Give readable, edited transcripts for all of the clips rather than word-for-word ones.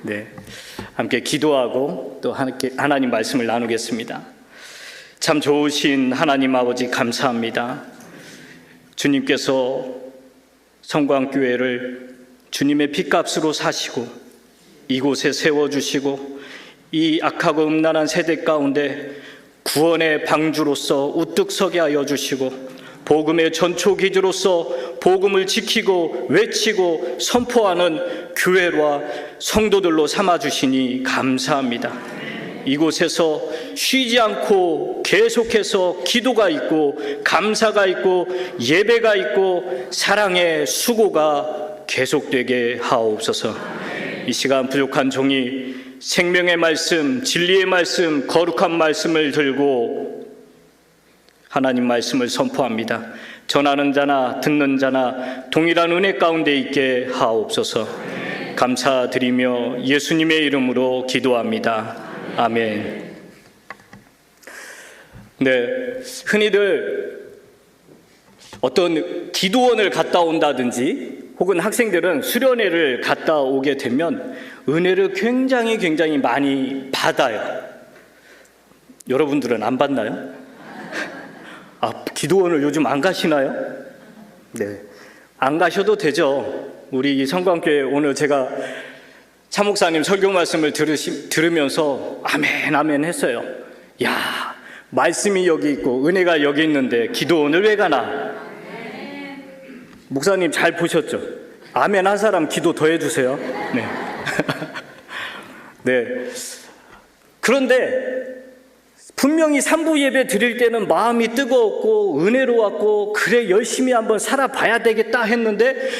네, 함께 기도하고 또 함께 하나님 말씀을 나누겠습니다. 참 좋으신 하나님 아버지 감사합니다. 주님께서 성광교회를 주님의 핏값으로 사시고 이곳에 세워주시고 이 악하고 음란한 세대 가운데 구원의 방주로서 우뚝 서게 하여 주시고 복음의 전초기지로서 복음을 지키고 외치고 선포하는 교회와 성도들로 삼아주시니 감사합니다. 이곳에서 쉬지 않고 계속해서 기도가 있고 감사가 있고 예배가 있고 사랑의 수고가 계속되게 하옵소서. 이 시간 부족한 종이 생명의 말씀, 진리의 말씀, 거룩한 말씀을 들고 하나님 말씀을 선포합니다. 전하는 자나 듣는 자나 동일한 은혜 가운데 있게 하옵소서. 감사드리며 예수님의 이름으로 기도합니다. 아멘. 네, 흔히들 어떤 기도원을 갔다 온다든지 혹은 학생들은 수련회를 갔다 오게 되면 은혜를 굉장히 많이 받아요. 여러분들은 안 받나요? 기도원을 요즘 안 가시나요? 네, 안 가셔도 되죠. 우리 성광교회 오늘 제가 차 목사님 설교 말씀을 들으면서 아멘 아멘 했어요. 야, 말씀이 여기 있고 은혜가 여기 있는데 기도원을 왜 가나? 목사님 잘 보셨죠? 아멘 한 사람 기도 더 해주세요. 네. 네. 그런데 분명히 3부 예배 드릴 때는 마음이 뜨거웠고 은혜로웠고 그래 열심히 한번 살아봐야 되겠다 했는데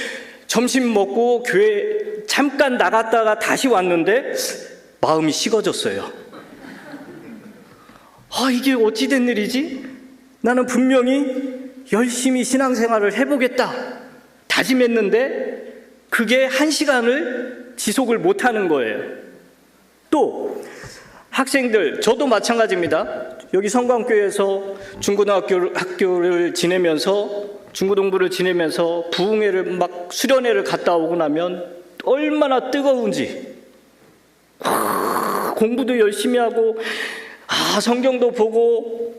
점심 먹고 교회 잠깐 나갔다가 다시 왔는데 마음이 식어졌어요. 이게 어찌 된 일이지? 나는 분명히 열심히 신앙생활을 해보겠다 다짐했는데 그게 1시간을 지속을 못하는 거예요. 또 학생들, 저도 마찬가지입니다. 여기 성광교회에서 중고등학교를 지내면서 중고등부를 지내면서 부흥회를 막 수련회를 갔다 오고 나면 얼마나 뜨거운지 공부도 열심히 하고 성경도 보고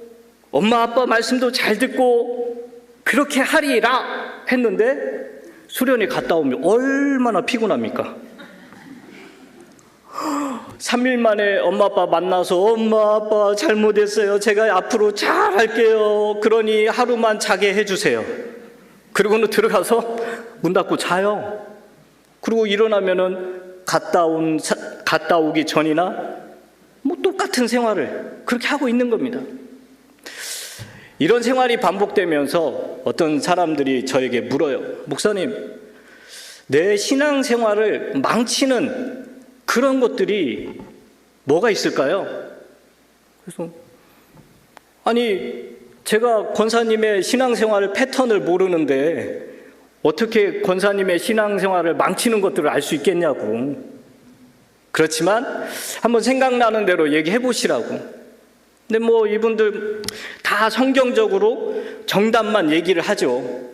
엄마 아빠 말씀도 잘 듣고 그렇게 하리라 했는데 수련회 갔다 오면 얼마나 피곤합니까? 3일 만에 엄마 아빠 만나서 엄마 아빠 잘못했어요. 제가 앞으로 잘 할게요. 그러니 하루만 자게 해주세요. 그리고는 들어가서 문 닫고 자요. 그리고 일어나면은 갔다 오기 전이나 뭐 똑같은 생활을 그렇게 하고 있는 겁니다. 이런 생활이 반복되면서 어떤 사람들이 저에게 물어요. 목사님, 내 신앙생활을 망치는 그런 것들이 뭐가 있을까요? 그래서 제가 권사님의 신앙생활 패턴을 모르는데 어떻게 권사님의 신앙생활을 망치는 것들을 알 수 있겠냐고. 그렇지만 한번 생각나는 대로 얘기해 보시라고. 근데 이분들 다 성경적으로 정답만 얘기를 하죠.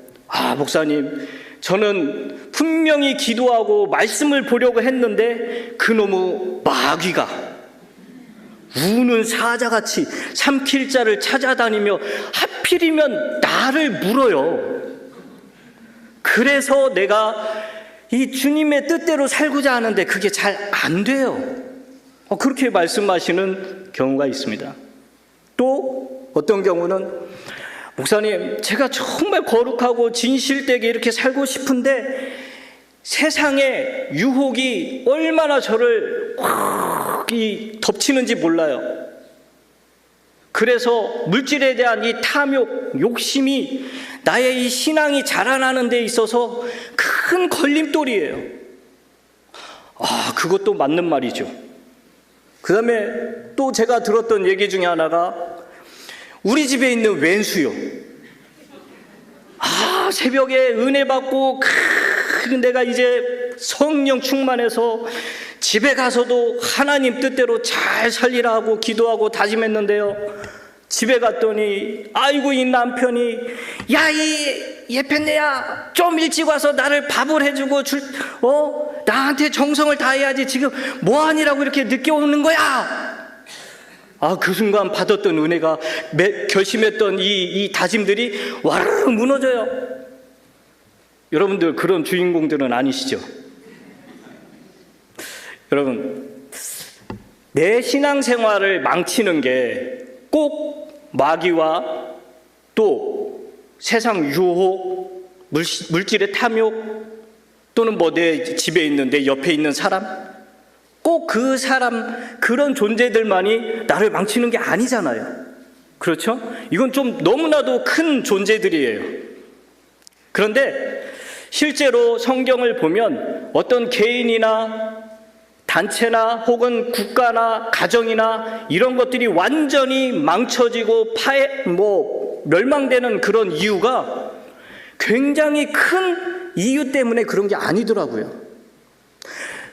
목사님, 저는 분명히 기도하고 말씀을 보려고 했는데 그놈의 마귀가 우는 사자같이 삼킬 자를 찾아다니며 하필이면 나를 물어요. 그래서 내가 이 주님의 뜻대로 살고자 하는데 그게 잘 안 돼요. 그렇게 말씀하시는 경우가 있습니다. 또 어떤 경우는 목사님, 제가 정말 거룩하고 진실되게 이렇게 살고 싶은데 세상의 유혹이 얼마나 저를 확 덮치는지 몰라요. 그래서 물질에 대한 이 탐욕, 욕심이 나의 이 신앙이 자라나는 데 있어서 큰 걸림돌이에요. 그것도 맞는 말이죠. 그 다음에 또 제가 들었던 얘기 중에 하나가 우리 집에 있는 왼수요. 새벽에 은혜 받고 내가 이제 성령 충만해서 집에 가서도 하나님 뜻대로 잘 살리라 하고 기도하고 다짐했는데요. 집에 갔더니 이 남편이 야, 이 예편네야, 좀 일찍 와서 나를 밥을 해주고 나한테 정성을 다해야지 지금 뭐하니라고 이렇게 늦게 오는 거야. 그 순간 받았던 은혜가, 결심했던 이 다짐들이 와르르 무너져요. 여러분들 그런 주인공들은 아니시죠? 여러분, 내 신앙생활을 망치는 게 꼭 마귀와 또 세상 유혹, 물질의 탐욕, 또는 내 집에 있는, 내 옆에 있는 사람, 꼭 그 사람, 그런 존재들만이 나를 망치는 게 아니잖아요. 그렇죠? 이건 좀 너무나도 큰 존재들이에요. 그런데 실제로 성경을 보면 어떤 개인이나 단체나 혹은 국가나 가정이나 이런 것들이 완전히 망쳐지고 멸망되는 그런 이유가 굉장히 큰 이유 때문에 그런 게 아니더라고요.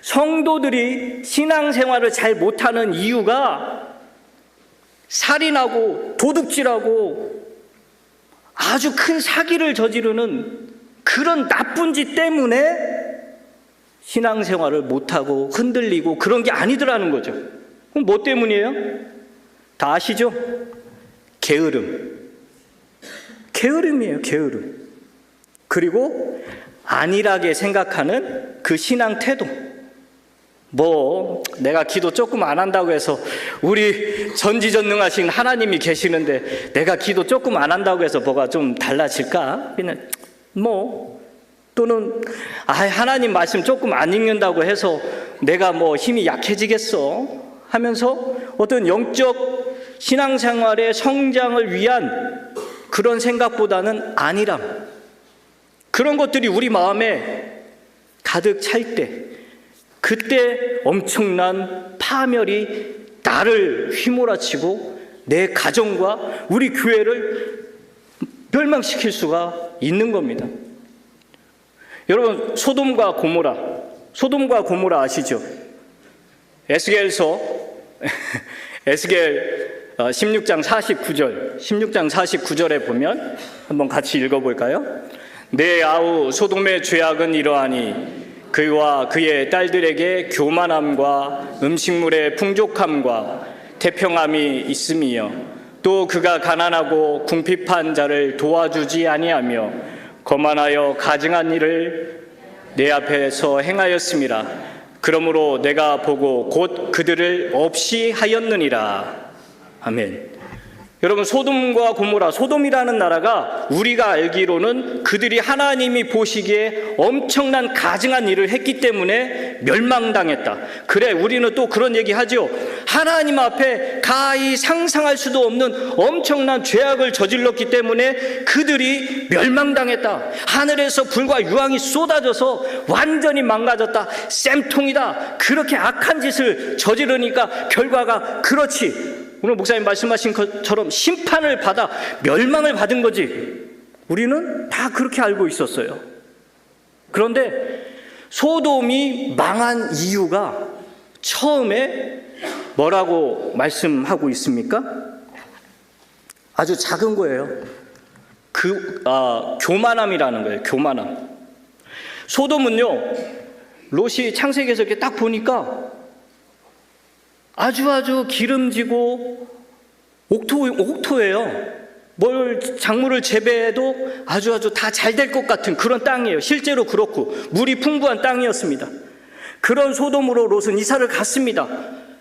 성도들이 신앙생활을 잘 못하는 이유가 살인하고 도둑질하고 아주 큰 사기를 저지르는 그런 나쁜 짓 때문에 신앙생활을 못하고 흔들리고 그런 게 아니더라는 거죠. 그럼 뭐 때문이에요? 다 아시죠? 게으름이에요. 게으름. 그리고 안일하게 생각하는 그 신앙 태도. 내가 기도 조금 안 한다고 해서, 우리 전지전능하신 하나님이 계시는데 내가 기도 조금 안 한다고 해서 뭐가 좀 달라질까? 그냥 또는 하나님 말씀 조금 안 읽는다고 해서 내가 힘이 약해지겠어 하면서 어떤 영적 신앙생활의 성장을 위한 그런 생각보다는 안일함, 그런 것들이 우리 마음에 가득 찰 때, 그때 엄청난 파멸이 나를 휘몰아치고 내 가정과 우리 교회를 멸망시킬 수가 있는 겁니다. 여러분, 소돔과 고모라 아시죠? 에스겔서 16장 49절에 보면 한번 같이 읽어볼까요? 내 아우 소돔의 죄악은 이러하니 그와 그의 딸들에게 교만함과 음식물의 풍족함과 태평함이 있음이요, 또 그가 가난하고 궁핍한 자를 도와주지 아니하며 거만하여 가증한 일을 내 앞에서 행하였음이라. 그러므로 내가 보고 곧 그들을 없이 하였느니라. 아멘. 여러분, 소돔과 고모라, 소돔이라는 나라가 우리가 알기로는 그들이 하나님이 보시기에 엄청난 가증한 일을 했기 때문에 멸망당했다. 그래, 우리는 또 그런 얘기 하죠. 하나님 앞에 가히 상상할 수도 없는 엄청난 죄악을 저질렀기 때문에 그들이 멸망당했다. 하늘에서 불과 유황이 쏟아져서 완전히 망가졌다. 쌤통이다. 그렇게 악한 짓을 저지르니까 결과가 그렇지. 오늘 목사님 말씀하신 것처럼 심판을 받아 멸망을 받은 거지. 우리는 다 그렇게 알고 있었어요. 그런데 소돔이 망한 이유가 처음에 뭐라고 말씀하고 있습니까? 아주 작은 거예요. 교만함이라는 거예요. 교만함. 소돔은요, 롯이 창세기에서 이렇게 딱 보니까 아주 기름지고 옥토예요. 작물을 재배해도 아주 다 잘 될 것 같은 그런 땅이에요. 실제로 그렇고 물이 풍부한 땅이었습니다. 그런 소돔으로 롯은 이사를 갔습니다.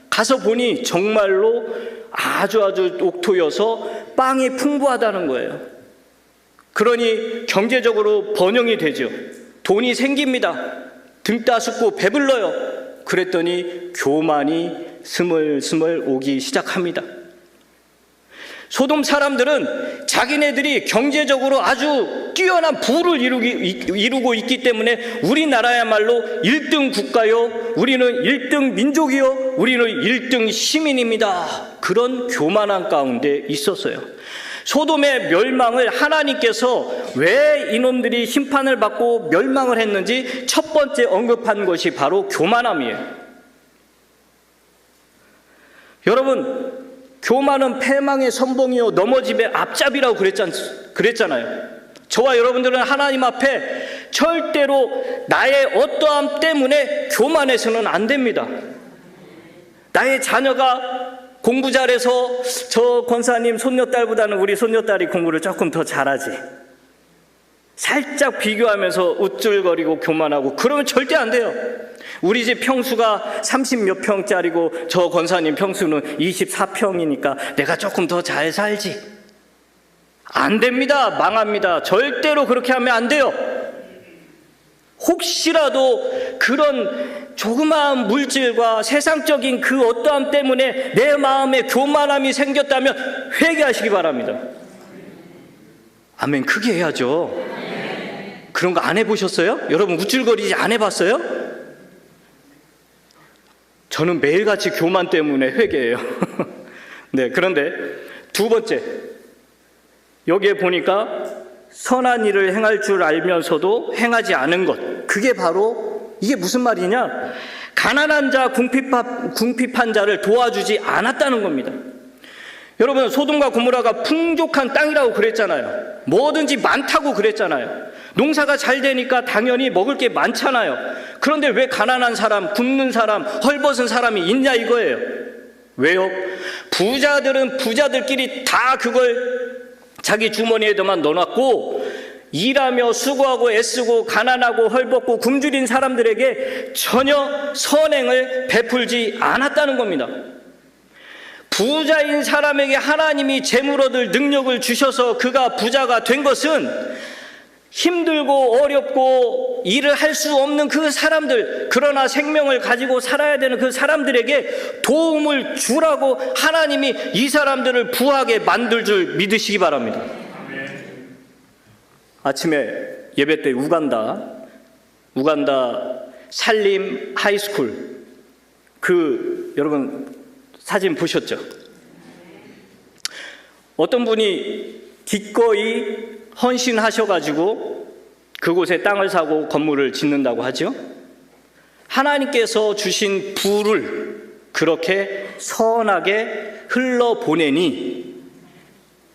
가서 보니 정말로 아주 옥토여서 빵이 풍부하다는 거예요. 그러니 경제적으로 번영이 되죠. 돈이 생깁니다. 등 따숩고 배불러요. 그랬더니 교만이 스물스물 오기 시작합니다. 소돔 사람들은 자기네들이 경제적으로 아주 뛰어난 부를 이루고 있기 때문에 우리나라야말로 1등 국가요, 우리는 1등 민족이요, 우리는 1등 시민입니다. 그런 교만한 가운데 있었어요. 소돔의 멸망을 하나님께서 왜 이놈들이 심판을 받고 멸망을 했는지 첫 번째 언급한 것이 바로 교만함이에요. 여러분, 교만은 패망의 선봉이요 넘어짐의 앞잡이라고 그랬잖아요. 저와 여러분들은 하나님 앞에 절대로 나의 어떠함 때문에 교만해서는 안 됩니다. 나의 자녀가 공부 잘해서 저 권사님 손녀딸보다는 우리 손녀딸이 공부를 조금 더 잘하지, 살짝 비교하면서 우쭐거리고 교만하고 그러면 절대 안 돼요. 우리 집 평수가 30몇 평짜리고 저 권사님 평수는 24평이니까 내가 조금 더 잘 살지. 안 됩니다. 망합니다. 절대로 그렇게 하면 안 돼요. 혹시라도 그런 조그마한 물질과 세상적인 그 어떠함 때문에 내 마음에 교만함이 생겼다면 회개하시기 바랍니다. 아멘. 크게 해야죠. 그런 거 안 해보셨어요? 여러분 우쭐거리지 안 해봤어요? 저는 매일같이 교만 때문에 회개해요. 네, 그런데 두 번째, 여기에 보니까 선한 일을 행할 줄 알면서도 행하지 않은 것, 그게 바로 이게 무슨 말이냐? 가난한 자, 궁핍한 자를 도와주지 않았다는 겁니다. 여러분, 소돔과 고모라가 풍족한 땅이라고 그랬잖아요. 뭐든지 많다고 그랬잖아요. 농사가 잘 되니까 당연히 먹을 게 많잖아요. 그런데 왜 가난한 사람, 굶는 사람, 헐벗은 사람이 있냐 이거예요. 왜요? 부자들은 부자들끼리 다 그걸 자기 주머니에도만 넣어놨고, 일하며 수고하고 애쓰고 가난하고 헐벗고 굶주린 사람들에게 전혀 선행을 베풀지 않았다는 겁니다. 부자인 사람에게 하나님이 재물 얻을 능력을 주셔서 그가 부자가 된 것은 힘들고 어렵고 일을 할 수 없는 그 사람들, 그러나 생명을 가지고 살아야 되는 그 사람들에게 도움을 주라고 하나님이 이 사람들을 부하게 만들 줄 믿으시기 바랍니다. 아침에 예배 때 우간다 산림 하이스쿨, 그 여러분 사진 보셨죠? 어떤 분이 기꺼이 헌신하셔가지고 그곳에 땅을 사고 건물을 짓는다고 하죠. 하나님께서 주신 부를 그렇게 선하게 흘러보내니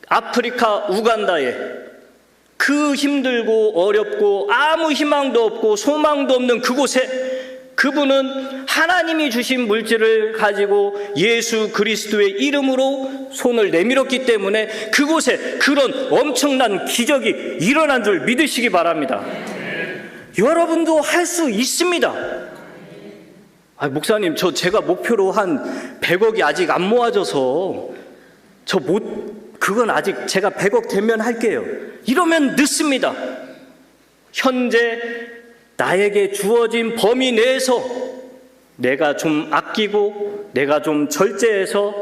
아프리카 우간다에 그 힘들고 어렵고 아무 희망도 없고 소망도 없는 그곳에 그분은 하나님이 주신 물질을 가지고 예수 그리스도의 이름으로 손을 내밀었기 때문에 그곳에 그런 엄청난 기적이 일어난 줄 믿으시기 바랍니다. 여러분도 할 수 있습니다. 목사님, 제가 목표로 한 100억이 아직 안 모아져서 그건 아직 제가 100억 되면 할게요. 이러면 늦습니다. 현재 나에게 주어진 범위 내에서 내가 좀 아끼고 내가 좀 절제해서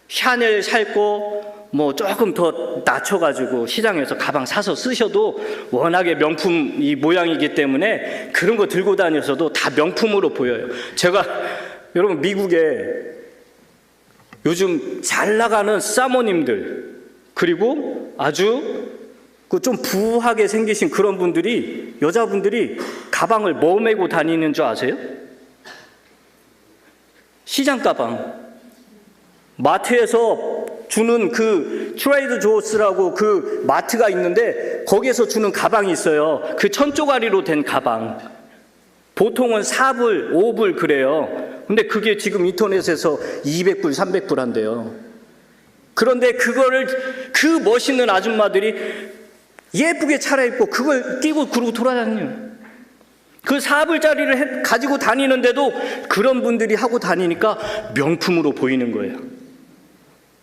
샤넬 살 거 조금 더 낮춰가지고 시장에서 가방 사서 쓰셔도 워낙에 명품 이 모양이기 때문에 그런 거 들고 다녀서도 다 명품으로 보여요. 제가 여러분 미국에 요즘 잘 나가는 사모님들, 그리고 아주 좀 부하게 생기신 그런 분들이, 여자분들이 가방을 뭐 메고 다니는 줄 아세요? 시장 가방. 마트에서 주는 그 트레이더 조스라고 그 마트가 있는데 거기에서 주는 가방이 있어요. 그 천조가리로 된 가방. 보통은 4불, 5불 그래요. 근데 그게 지금 인터넷에서 200불, 300불 한대요. 그런데 그거를 그 멋있는 아줌마들이 예쁘게 차려입고 그걸 끼고 그러고 돌아다녀요. 그 4불짜리를 가지고 다니는데도 그런 분들이 하고 다니니까 명품으로 보이는 거예요.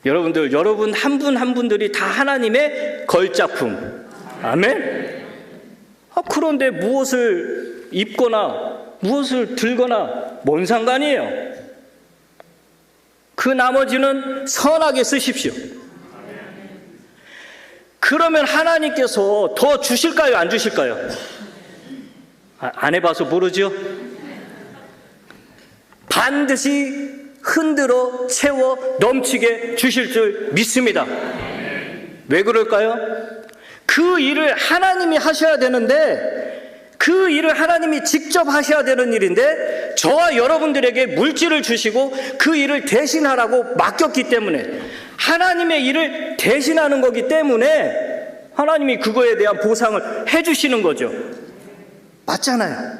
여러분들, 여러분 한 분 한 분들이 다 하나님의 걸작품. 아멘? 그런데 무엇을 입거나 무엇을 들거나 뭔 상관이에요? 그 나머지는 선하게 쓰십시오. 그러면 하나님께서 더 주실까요? 안 주실까요? 안 해봐서 모르죠? 반드시 흔들어 채워 넘치게 주실 줄 믿습니다. 왜 그럴까요? 그 일을 하나님이 하셔야 되는데, 그 일을 하나님이 직접 하셔야 되는 일인데 저와 여러분들에게 물질을 주시고 그 일을 대신하라고 맡겼기 때문에, 하나님의 일을 대신하는 거기 때문에 하나님이 그거에 대한 보상을 해주시는 거죠. 맞잖아요.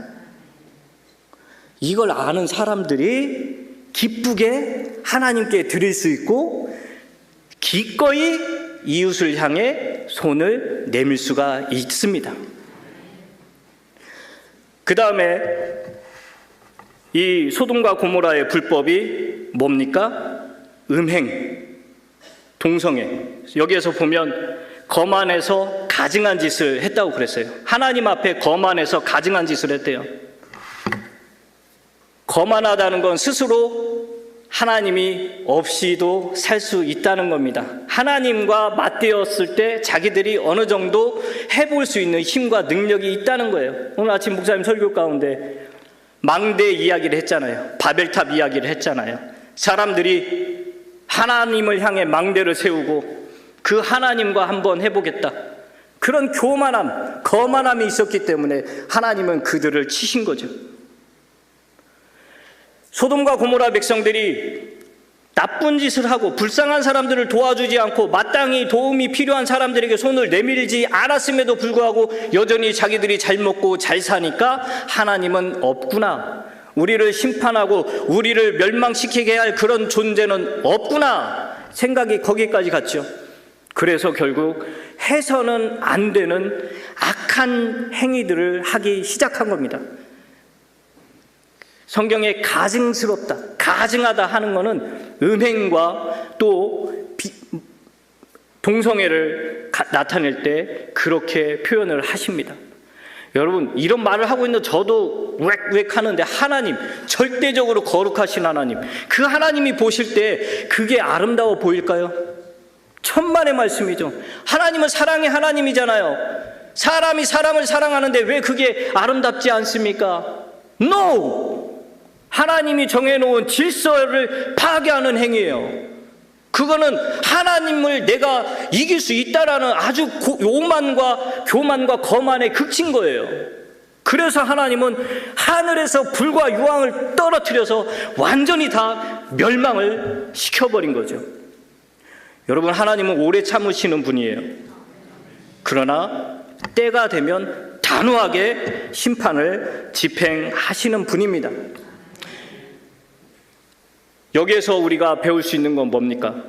이걸 아는 사람들이 기쁘게 하나님께 드릴 수 있고 기꺼이 이웃을 향해 손을 내밀 수가 있습니다. 그 다음에 이 소돔과 고모라의 불법이 뭡니까? 음행, 동성애. 여기에서 보면 거만해서 가증한 짓을 했다고 그랬어요. 하나님 앞에 거만해서 가증한 짓을 했대요. 거만하다는 건 스스로 하나님이 없이도 살 수 있다는 겁니다. 하나님과 맞대었을 때 자기들이 어느 정도 해볼 수 있는 힘과 능력이 있다는 거예요. 오늘 아침 목사님 설교 가운데 망대 이야기를 했잖아요. 바벨탑 이야기를 했잖아요. 사람들이 하나님을 향해 망대를 세우고 그 하나님과 한번 해보겠다. 그런 교만함, 거만함이 있었기 때문에 하나님은 그들을 치신 거죠. 소돔과 고모라 백성들이 나쁜 짓을 하고 불쌍한 사람들을 도와주지 않고 마땅히 도움이 필요한 사람들에게 손을 내밀지 않았음에도 불구하고 여전히 자기들이 잘 먹고 잘 사니까 하나님은 없구나, 우리를 심판하고 우리를 멸망시키게 할 그런 존재는 없구나 생각이 거기까지 갔죠. 그래서 결국 해서는 안 되는 악한 행위들을 하기 시작한 겁니다. 성경에 가증스럽다, 가증하다 하는 것은 음행과 또 동성애를 나타낼 때 그렇게 표현을 하십니다. 여러분, 이런 말을 하고 있는 저도 웩웩 하는데 하나님, 절대적으로 거룩하신 하나님, 그 하나님이 보실 때 그게 아름다워 보일까요? 천만의 말씀이죠. 하나님은 사랑의 하나님이잖아요. 사람이 사람을 사랑하는데 왜 그게 아름답지 않습니까? No! 하나님이 정해놓은 질서를 파괴하는 행위예요. 그거는 하나님을 내가 이길 수 있다라는 아주 교만과 거만의 극치인 거예요. 그래서 하나님은 하늘에서 불과 유황을 떨어뜨려서 완전히 다 멸망을 시켜버린 거죠. 여러분, 하나님은 오래 참으시는 분이에요. 그러나 때가 되면 단호하게 심판을 집행하시는 분입니다. 여기에서 우리가 배울 수 있는 건 뭡니까?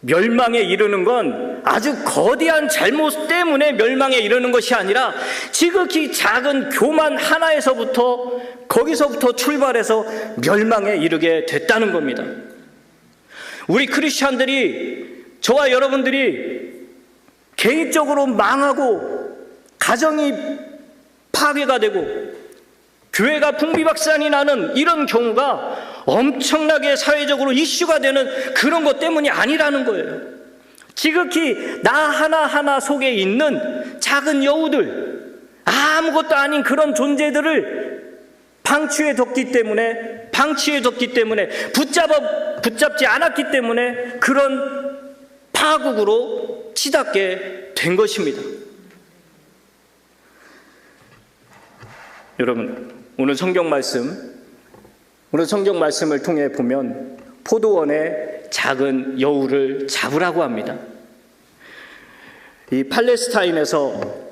멸망에 이르는 건 아주 거대한 잘못 때문에 멸망에 이르는 것이 아니라 지극히 작은 교만 하나에서부터, 거기서부터 출발해서 멸망에 이르게 됐다는 겁니다. 우리 크리스찬들이, 저와 여러분들이 개인적으로 망하고 가정이 파괴가 되고 교회가 풍비박산이 나는 이런 경우가 엄청나게 사회적으로 이슈가 되는 그런 것 때문이 아니라는 거예요. 지극히 나 하나하나 속에 있는 작은 여우들, 아무것도 아닌 그런 존재들을 방치해뒀기 때문에 붙잡지 않았기 때문에 그런 파국으로 치닫게 된 것입니다. 여러분, 오늘 성경 말씀을 통해 보면 포도원의 작은 여우를 잡으라고 합니다. 이 팔레스타인에서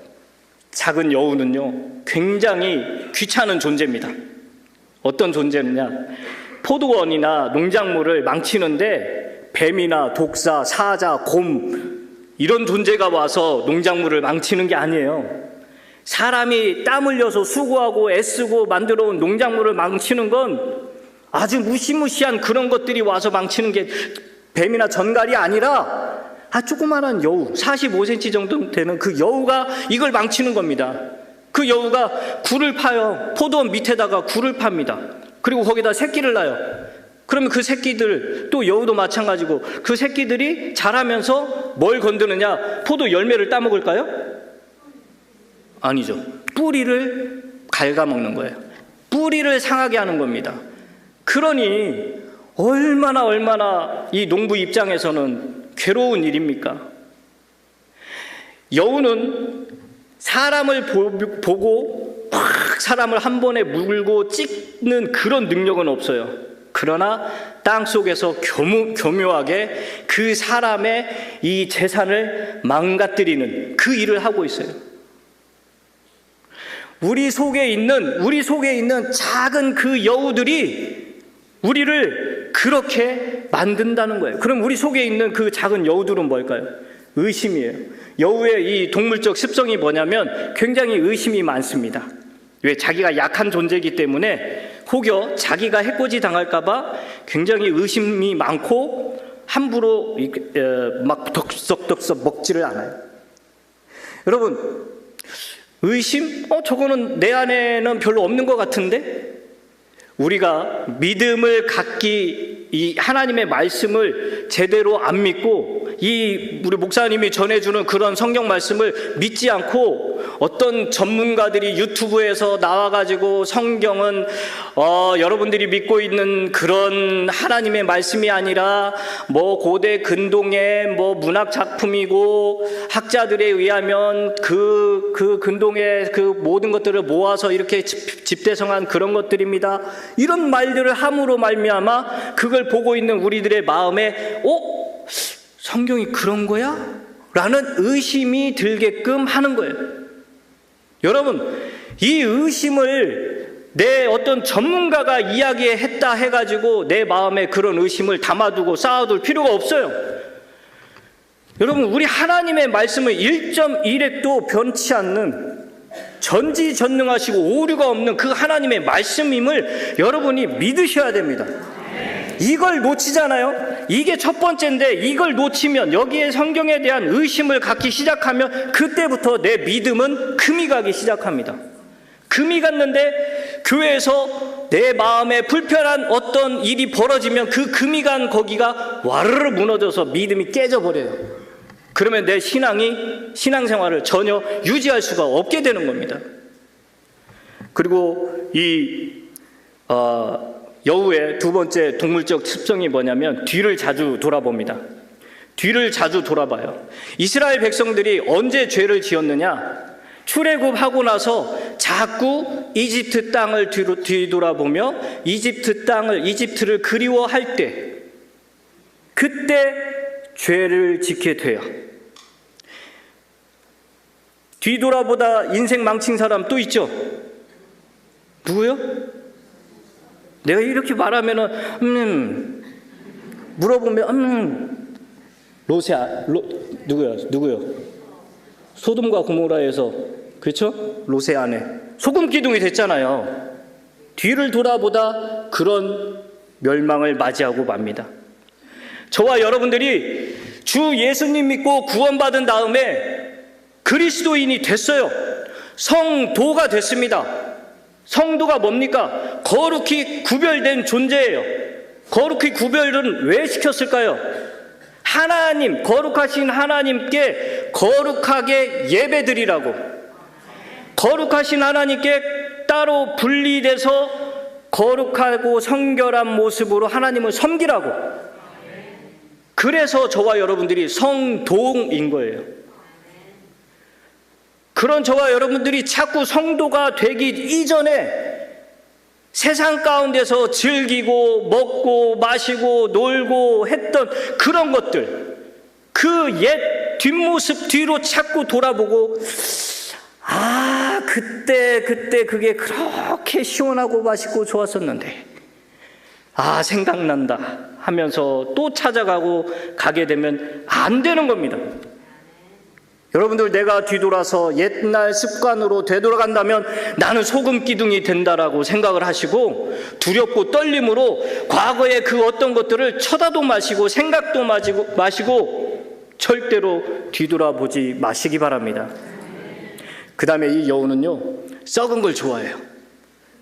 작은 여우는요, 굉장히 귀찮은 존재입니다. 어떤 존재느냐? 포도원이나 농작물을 망치는데 뱀이나 독사, 사자, 곰 이런 존재가 와서 농작물을 망치는 게 아니에요. 사람이 땀 흘려서 수고하고 애쓰고 만들어온 농작물을 망치는 건 아주 무시무시한 그런 것들이 와서 망치는 게 뱀이나 전갈이 아니라 조그마한 여우, 45cm 정도 되는 그 여우가 이걸 망치는 겁니다. 그 여우가 굴을 파요. 포도원 밑에다가 굴을 팝니다. 그리고 거기다 새끼를 낳아요. 그러면 그 새끼들, 또 여우도 마찬가지고 그 새끼들이 자라면서 뭘 건드느냐? 포도 열매를 따먹을까요? 아니죠. 뿌리를 갉아먹는 거예요. 뿌리를 상하게 하는 겁니다. 그러니 얼마나 이 농부 입장에서는 괴로운 일입니까? 여우는 사람을 보고 확 사람을 한 번에 물고 찍는 그런 능력은 없어요. 그러나 땅 속에서 교묘하게 그 사람의 이 재산을 망가뜨리는 그 일을 하고 있어요. 우리 속에 있는 작은 그 여우들이 우리를 그렇게 만든다는 거예요. 그럼 우리 속에 있는 그 작은 여우들은 뭘까요? 의심이에요. 여우의 이 동물적 습성이 뭐냐면 굉장히 의심이 많습니다. 왜? 자기가 약한 존재이기 때문에 혹여 자기가 해코지 당할까봐 굉장히 의심이 많고 함부로 막 덕석덕석 먹지를 않아요. 여러분, 의심? 저거는 내 안에는 별로 없는 것 같은데? 우리가 믿음을 갖기, 이 하나님의 말씀을 제대로 안 믿고 우리 목사님이 전해주는 그런 성경 말씀을 믿지 않고 어떤 전문가들이 유튜브에서 나와가지고 성경은 여러분들이 믿고 있는 그런 하나님의 말씀이 아니라 뭐 고대 근동의 뭐 문학 작품이고 학자들에 의하면 그 근동의 그 모든 것들을 모아서 이렇게 집대성한 그런 것들입니다. 이런 말들을 함으로 말미암아 그걸 보고 있는 우리들의 마음에 성경이 그런 거야? 라는 의심이 들게끔 하는 거예요. 여러분, 이 의심을 내 어떤 전문가가 이야기했다 해가지고 내 마음에 그런 의심을 담아두고 쌓아둘 필요가 없어요. 여러분, 우리 하나님의 말씀은 1.1핵도 변치 않는 전지전능하시고 오류가 없는 그 하나님의 말씀임을 여러분이 믿으셔야 됩니다. 이걸 놓치잖아요. 이게 첫 번째인데 이걸 놓치면, 여기에 성경에 대한 의심을 갖기 시작하면 그때부터 내 믿음은 금이 가기 시작합니다. 금이 갔는데 교회에서 내 마음에 불편한 어떤 일이 벌어지면 그 금이 간 거기가 와르르 무너져서 믿음이 깨져버려요. 그러면 내 신앙생활을 전혀 유지할 수가 없게 되는 겁니다. 그리고 여우의 두 번째 동물적 습성이 뭐냐면 뒤를 자주 돌아봅니다. 뒤를 자주 돌아봐요. 이스라엘 백성들이 언제 죄를 지었느냐? 출애굽하고 나서 자꾸 이집트 땅을 뒤돌아보며 이집트를 그리워할 때, 그때 죄를 짓게 돼요. 뒤돌아보다 인생 망친 사람 또 있죠? 누구요? 내가 이렇게 말하면은 물어보면 누구요? 소돔과 고모라에서, 그렇죠? 롯의 아내 소금 기둥이 됐잖아요. 뒤를 돌아보다 그런 멸망을 맞이하고 맙니다. 저와 여러분들이 주 예수님 믿고 구원받은 다음에 그리스도인이 됐어요. 성도가 됐습니다. 성도가 뭡니까? 거룩히 구별된 존재예요. 거룩히 구별은 왜 시켰을까요? 하나님, 거룩하신 하나님께 거룩하게 예배드리라고. 거룩하신 하나님께 따로 분리돼서 거룩하고 성결한 모습으로 하나님을 섬기라고. 그래서 저와 여러분들이 성도인 거예요. 그런 저와 여러분들이 자꾸 성도가 되기 이전에 세상 가운데서 즐기고 먹고 마시고 놀고 했던 그런 것들, 그 옛 뒷모습 뒤로 자꾸 돌아보고, 그때 그게 그렇게 시원하고 맛있고 좋았었는데, 생각난다 하면서 또 찾아가고 가게 되면 안 되는 겁니다. 여러분들, 내가 뒤돌아서 옛날 습관으로 되돌아간다면 나는 소금 기둥이 된다라고 생각을 하시고 두렵고 떨림으로 과거의 그 어떤 것들을 쳐다도 마시고 생각도 마시고 절대로 뒤돌아보지 마시기 바랍니다. 그 다음에 이 여우는요, 썩은 걸 좋아해요.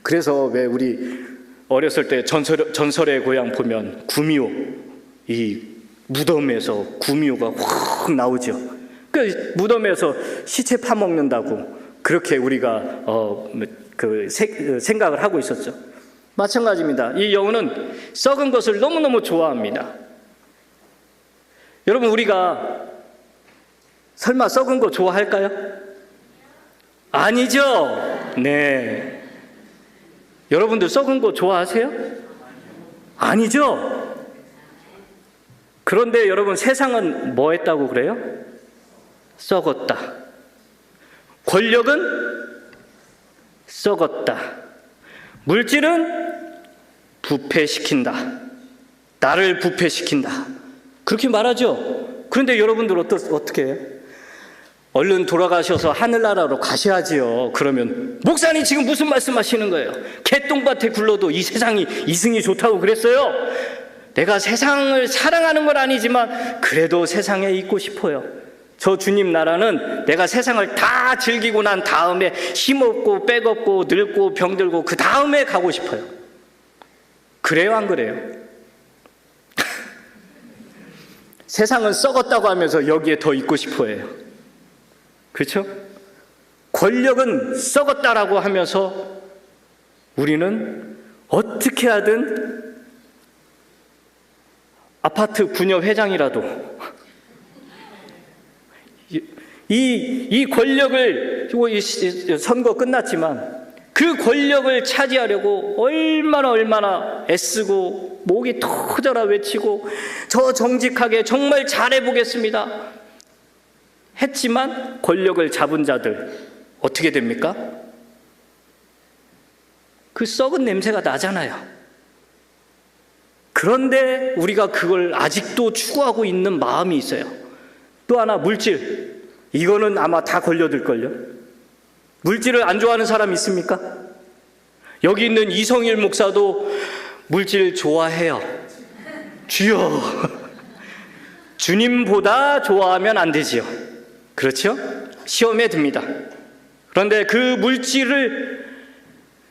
그래서 왜 우리 어렸을 때 전설의 고향 보면 구미호, 이 무덤에서 구미호가 확 나오죠. 그 무덤에서 시체 파먹는다고 그렇게 우리가 생각을 하고 있었죠. 마찬가지입니다. 이 여우는 썩은 것을 너무너무 좋아합니다. 여러분, 우리가 설마 썩은 거 좋아할까요? 아니죠. 네. 여러분들 썩은 거 좋아하세요? 아니죠. 그런데 여러분, 세상은 뭐 했다고 그래요? 썩었다. 권력은 썩었다. 물질은 부패시킨다. 나를 부패시킨다. 그렇게 말하죠. 그런데 여러분들 어떻게 해요? 얼른 돌아가셔서 하늘나라로 가셔야지요. 그러면 목사님 지금 무슨 말씀하시는 거예요? 개똥밭에 굴러도 이 세상이 이승이 좋다고 그랬어요. 내가 세상을 사랑하는 건 아니지만 그래도 세상에 있고 싶어요. 저 주님 나라는 내가 세상을 다 즐기고 난 다음에 힘없고 빼겁고 늙고 병들고 그 다음에 가고 싶어요. 그래요, 안 그래요? 세상은 썩었다고 하면서 여기에 더 있고 싶어 해요. 그렇죠? 권력은 썩었다라고 하면서 우리는 어떻게 하든 아파트 분녀 회장이라도 이 권력을, 선거 끝났지만 그 권력을 차지하려고 얼마나 애쓰고 목이 터져라 외치고 저 정직하게 정말 잘해보겠습니다 했지만 권력을 잡은 자들 어떻게 됩니까? 그 썩은 냄새가 나잖아요. 그런데 우리가 그걸 아직도 추구하고 있는 마음이 있어요. 또 하나, 물질. 이거는 아마 다 걸려들걸요. 물질을 안 좋아하는 사람 있습니까? 여기 있는 이성일 목사도 물질 좋아해요. 주여, 주님보다 좋아하면 안 되지요. 그렇죠? 시험에 듭니다. 그런데 그 물질을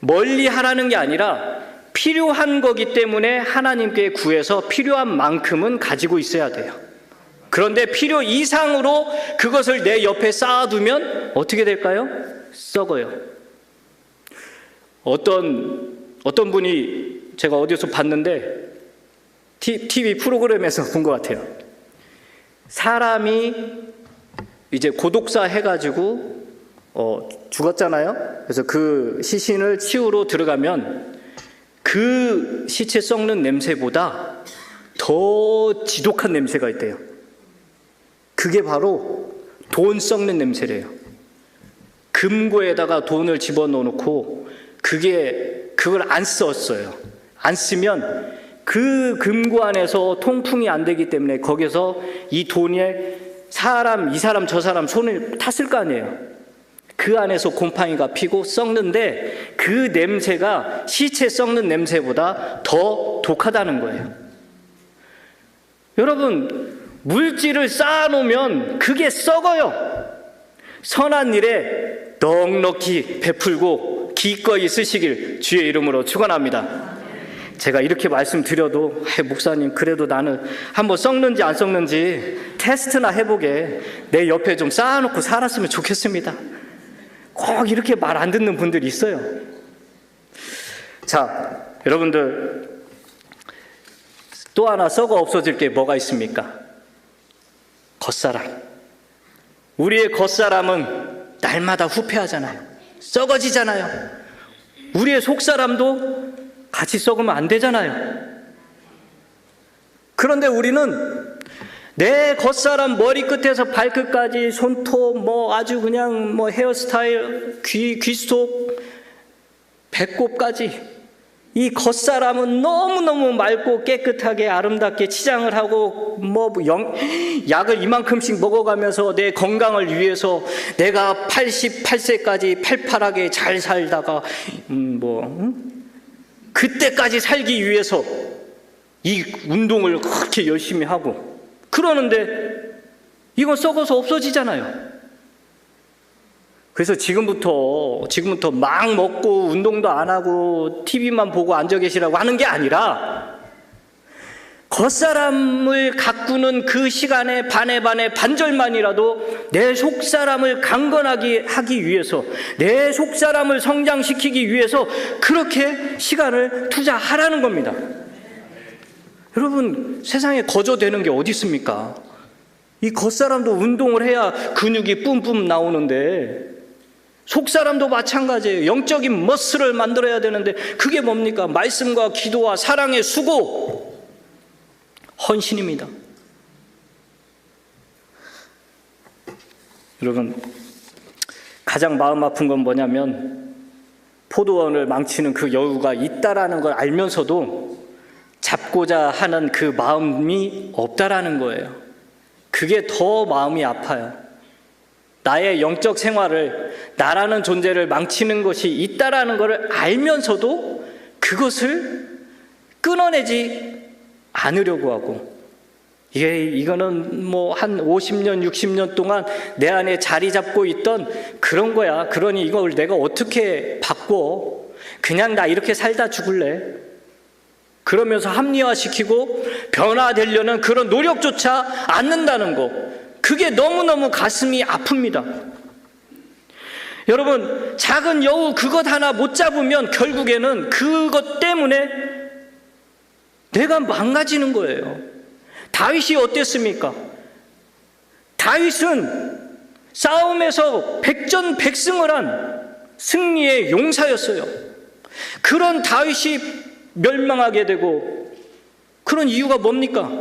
멀리 하라는 게 아니라 필요한 거기 때문에 하나님께 구해서 필요한 만큼은 가지고 있어야 돼요. 그런데 필요 이상으로 그것을 내 옆에 쌓아두면 어떻게 될까요? 썩어요. 어떤 분이 제가 어디서 봤는데 TV 프로그램에서 본 것 같아요. 사람이 이제 고독사 해가지고 죽었잖아요. 그래서 그 시신을 치우러 들어가면 그 시체 썩는 냄새보다 더 지독한 냄새가 있대요. 그게 바로 돈 썩는 냄새래요. 금고에다가 돈을 집어넣어 놓고 그걸 안 썼어요. 안 쓰면 그 금고 안에서 통풍이 안 되기 때문에 거기서 이 돈에 이 사람 저 사람 손을 탔을 거 아니에요. 그 안에서 곰팡이가 피고 썩는데 그 냄새가 시체 썩는 냄새보다 더 독하다는 거예요. 여러분, 물질을 쌓아놓으면 그게 썩어요. 선한 일에 넉넉히 베풀고 기꺼이 쓰시길 주의 이름으로 축원합니다. 제가 이렇게 말씀드려도 목사님 그래도 나는 한번 썩는지 안 썩는지 테스트나 해보게 내 옆에 좀 쌓아놓고 살았으면 좋겠습니다. 꼭 이렇게 말 안 듣는 분들이 있어요. 자, 여러분들 또 하나 썩어 없어질 게 뭐가 있습니까? 겉사람. 우리의 겉사람은 날마다 후패하잖아요. 썩어지잖아요. 우리의 속사람도 같이 썩으면 안 되잖아요. 그런데 우리는 내 겉사람 머리끝에서 발끝까지 손톱 아주 그냥 헤어스타일, 귀속, 배꼽까지 이 겉사람은 너무너무 맑고 깨끗하게 아름답게 치장을 하고 약을 이만큼씩 먹어가면서 내 건강을 위해서 내가 88세까지 팔팔하게 잘 살다가 그때까지 살기 위해서 이 운동을 그렇게 열심히 하고 그러는데 이건 썩어서 없어지잖아요. 그래서 지금부터 막 먹고 운동도 안 하고 TV만 보고 앉아 계시라고 하는 게 아니라 겉사람을 가꾸는 그 시간에 반의 반절만이라도 내 속사람을 강건하게 하기 위해서, 내 속사람을 성장시키기 위해서 그렇게 시간을 투자하라는 겁니다. 여러분, 세상에 거저되는 게 어디 있습니까? 이 겉사람도 운동을 해야 근육이 뿜뿜 나오는데 속사람도 마찬가지예요. 영적인 머슬을 만들어야 되는데 그게 뭡니까? 말씀과 기도와 사랑의 수고, 헌신입니다. 여러분, 가장 마음 아픈 건 뭐냐면 포도원을 망치는 그 여우가 있다라는 걸 알면서도 잡고자 하는 그 마음이 없다라는 거예요. 그게 더 마음이 아파요. 나의 영적 생활을, 나라는 존재를 망치는 것이 있다라는 것을 알면서도 그것을 끊어내지 않으려고 하고, 이거는 뭐 한 50년, 60년 동안 내 안에 자리 잡고 있던 그런 거야. 그러니 이걸 내가 어떻게 바꿔? 그냥 나 이렇게 살다 죽을래? 그러면서 합리화시키고 변화되려는 그런 노력조차 않는다는 거, 그게 너무너무 가슴이 아픕니다. 여러분, 작은 여우 그것 하나 못 잡으면 결국에는 그것 때문에 내가 망가지는 거예요. 다윗이 어땠습니까? 다윗은 싸움에서 백전백승을 한 승리의 용사였어요. 그런 다윗이 멸망하게 되고, 그런 이유가 뭡니까?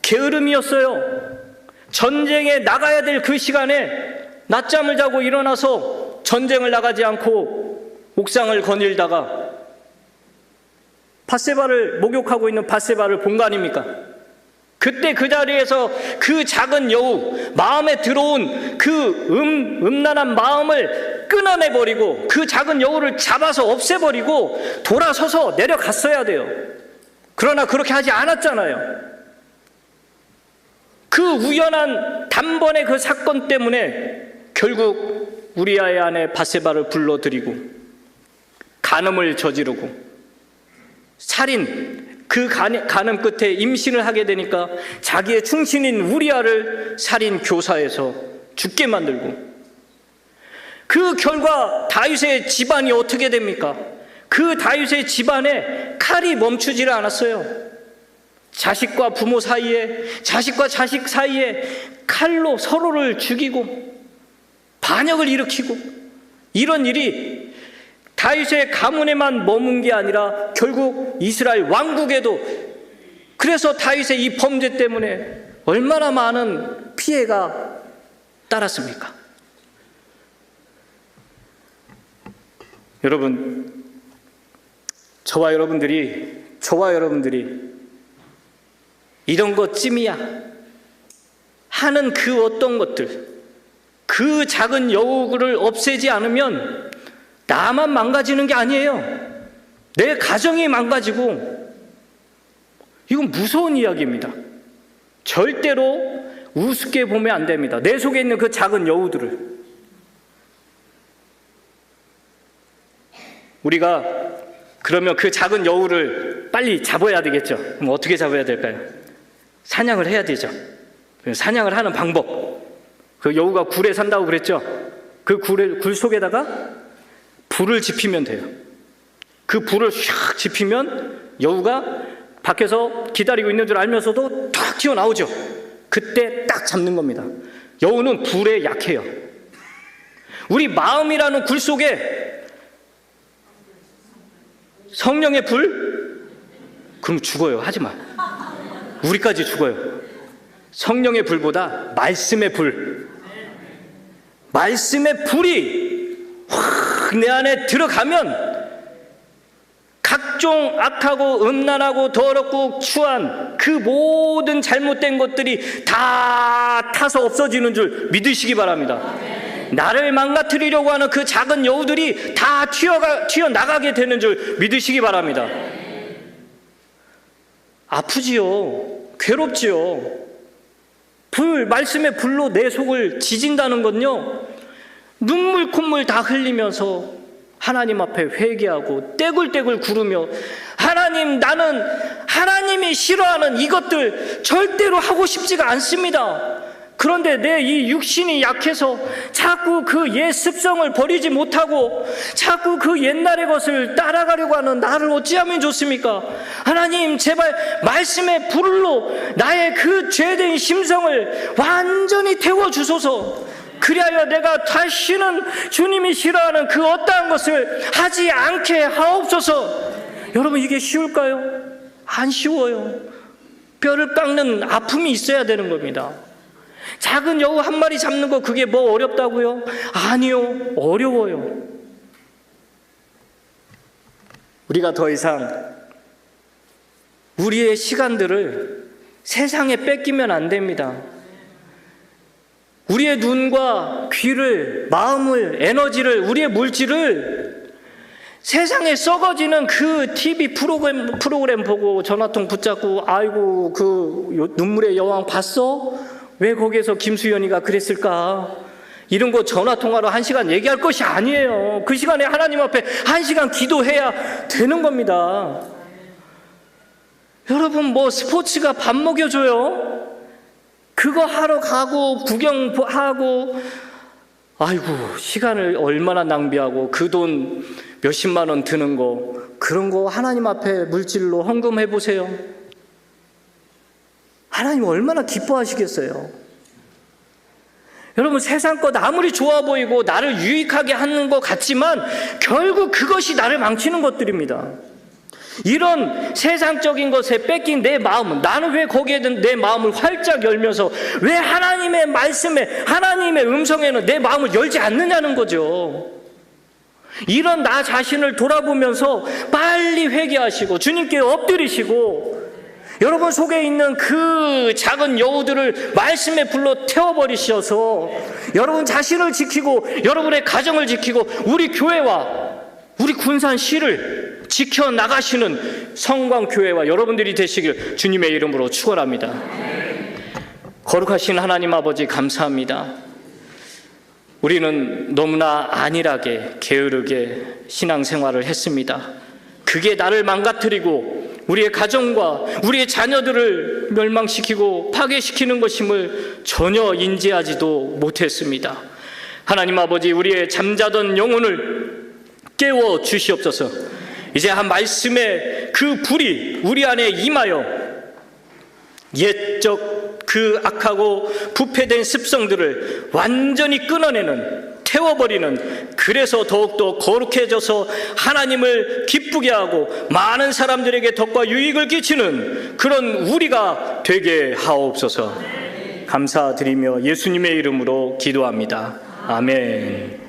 게으름이었어요. 전쟁에 나가야 될 그 시간에 낮잠을 자고 일어나서 전쟁을 나가지 않고 옥상을 거닐다가 밧세바를 목욕하고 있는 밧세바를 본 거 아닙니까? 그때 그 자리에서 그 작은 여우, 마음에 들어온 그 음란한 마음을 끊어내버리고 그 작은 여우를 잡아서 없애버리고 돌아서서 내려갔어야 돼요. 그러나 그렇게 하지 않았잖아요. 그 우연한 단번에 그 사건 때문에 결국 우리아의 아내 밧세바를 불러들이고 간음을 저지르고 살인, 그 간음 끝에 임신을 하게 되니까 자기의 충신인 우리아를 살인 교사해서 죽게 만들고, 그 결과 다윗의 집안이 어떻게 됩니까? 그 다윗의 집안에 칼이 멈추지를 않았어요. 자식과 부모 사이에, 자식과 자식 사이에 칼로 서로를 죽이고 반역을 일으키고, 이런 일이 다윗의 가문에만 머문 게 아니라 결국 이스라엘 왕국에도, 그래서 다윗의 이 범죄 때문에 얼마나 많은 피해가 따랐습니까? 여러분, 저와 여러분들이 이런 것쯤이야 하는 그 어떤 것들, 그 작은 여우를 없애지 않으면 나만 망가지는 게 아니에요. 내 가정이 망가지고, 이건 무서운 이야기입니다. 절대로 우습게 보면 안 됩니다. 내 속에 있는 그 작은 여우들을. 우리가 그러면 그 작은 여우를 빨리 잡아야 되겠죠. 그럼 어떻게 잡아야 될까요? 사냥을 해야 되죠. 사냥을 하는 방법, 그 여우가 굴에 산다고 그랬죠. 그 굴 속에다가 불을 지피면 돼요. 그 불을 샥 지피면 여우가 밖에서 기다리고 있는 줄 알면서도 탁 튀어나오죠. 그때 딱 잡는 겁니다. 여우는 불에 약해요. 우리 마음이라는 굴 속에 성령의 불? 그럼 죽어요. 하지 마. 우리까지 죽어요. 성령의 불보다 말씀의 불, 말씀의 불이 확 내 안에 들어가면 각종 악하고 음란하고 더럽고 추한 그 모든 잘못된 것들이 다 타서 없어지는 줄 믿으시기 바랍니다. 나를 망가뜨리려고 하는 그 작은 여우들이 다 튀어나가게 되는 줄 믿으시기 바랍니다. 아프지요. 괴롭지요. 말씀의 불로 내 속을 지진다는 건요, 눈물 콧물 다 흘리면서 하나님 앞에 회개하고 떼굴떼굴 구르며, 하나님, 나는 하나님이 싫어하는 이것들 절대로 하고 싶지가 않습니다. 그런데 내 이 육신이 약해서 자꾸 그 옛 습성을 버리지 못하고 자꾸 그 옛날의 것을 따라가려고 하는 나를 어찌하면 좋습니까? 하나님, 제발 말씀의 불로 나의 그 죄된 심성을 완전히 태워주소서. 그리하여 내가 다시는 주님이 싫어하는 그 어떠한 것을 하지 않게 하옵소서. 여러분, 이게 쉬울까요? 안 쉬워요. 뼈를 깎는 아픔이 있어야 되는 겁니다. 작은 여우 한 마리 잡는 거 그게 뭐 어렵다고요? 아니요, 어려워요. 우리가 더 이상 우리의 시간들을 세상에 뺏기면 안 됩니다. 우리의 눈과 귀를, 마음을, 에너지를, 우리의 물질을 세상에 썩어지는 그 TV 프로그램 보고 전화통 붙잡고 아이고 그 눈물의 여왕 봤어? 왜 거기에서 김수현이가 그랬을까? 이런 거 전화통화로 1시간 얘기할 것이 아니에요. 그 시간에 하나님 앞에 1시간 기도해야 되는 겁니다. 여러분, 뭐 스포츠가 밥 먹여줘요? 그거 하러 가고 구경하고 아이고 시간을 얼마나 낭비하고 그 돈 몇십만 원 드는 거, 그런 거 하나님 앞에 물질로 헌금해 보세요. 하나님 얼마나 기뻐하시겠어요. 여러분, 세상 것 아무리 좋아 보이고 나를 유익하게 하는 것 같지만 결국 그것이 나를 망치는 것들입니다. 이런 세상적인 것에 뺏긴 내 마음은, 나는 왜 거기에 내 마음을 활짝 열면서 왜 하나님의 말씀에, 하나님의 음성에는 내 마음을 열지 않느냐는 거죠. 이런 나 자신을 돌아보면서 빨리 회개하시고 주님께 엎드리시고 여러분 속에 있는 그 작은 여우들을 말씀에 불러 태워버리셔서 여러분 자신을 지키고 여러분의 가정을 지키고 우리 교회와 우리 군산시를 지켜나가시는 성광교회와 여러분들이 되시길 주님의 이름으로 축원합니다. 거룩하신 하나님 아버지, 감사합니다. 우리는 너무나 안일하게 게으르게 신앙생활을 했습니다. 그게 나를 망가뜨리고 우리의 가정과 우리의 자녀들을 멸망시키고 파괴시키는 것임을 전혀 인지하지도 못했습니다. 하나님 아버지, 우리의 잠자던 영혼을 깨워 주시옵소서. 이제 한 말씀의 그 불이 우리 안에 임하여 옛적 그 악하고 부패된 습성들을 완전히 끊어내는, 태워버리는, 그래서 더욱더 거룩해져서 하나님을 기쁘게 하고 많은 사람들에게 덕과 유익을 끼치는 그런 우리가 되게 하옵소서. 감사드리며 예수님의 이름으로 기도합니다. 아멘.